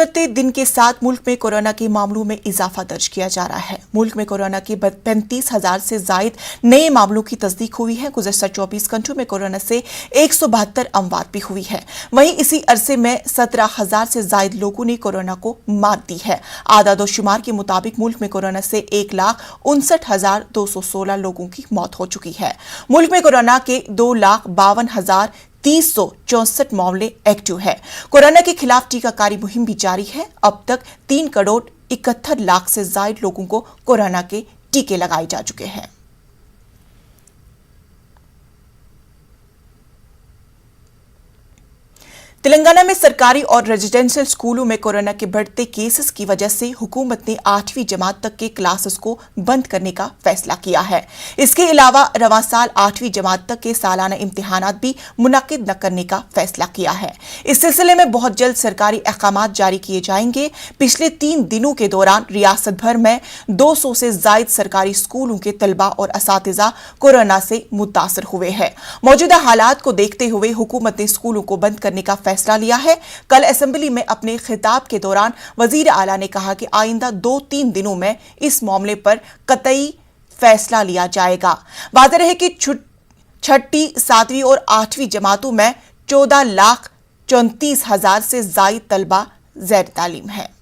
बढ़ते दिन के साथ मुल्क में कोरोना के मामलों में इजाफा दर्ज किया जा रहा है। मुल्क में कोरोना के 35,000 से जायद नए मामलों की तस्दीक हुई है। गुज़श्ता 24 घंटों में कोरोना से 172 अमवात भी हुई है। वहीं इसी अरसे में 17,000 से जायद लोगों ने कोरोना को मात दी है। आदादोशुमार के मुताबिक मुल्क में कोरोना से 1,59,216 लोगों की मौत हो चुकी है। मुल्क में कोरोना के 2,52,364 मामले एक्टिव है। कोरोना के खिलाफ टीकाकारी मुहिम भी जारी है। अब तक 3,71,00,000 से ज्यादा लोगों को कोरोना के टीके लगाए जा चुके हैं। तेलंगाना में सरकारी और रेजिडेंशियल स्कूलों में कोरोना के बढ़ते केसेस की वजह से हुकूमत ने 8वीं जमात तक के क्लासेस को बंद करने का फैसला किया है। इसके अलावा रवां साल 8वीं जमात तक के सालाना इम्तिहानात भी मुनक्किद न करने का फैसला किया है। इस सिलसिले में बहुत जल्द सरकारी अहकामात जारी किए जाएंगे। पिछले 3 दिनों के दौरान रियासत भर में 200 से जायद सरकारी स्कूलों के तलबा और असातिज़ा कोरोना से मुतासर हुए हैं। मौजूदा हालात को देखते हुए हुकूमत ने स्कूलों को बंद करने का फैसला लिया है। कल असेंबली में अपने खिताब के दौरान वजीर आला ने कहा कि आइंदा 2-3 दिनों में इस मामले पर कतई फैसला लिया जाएगा। वाज़ेह रहे कि छठी, 7वीं और 8वीं जमातों में 14,34,000 से जायद तलबा ज़ैर तालीम है।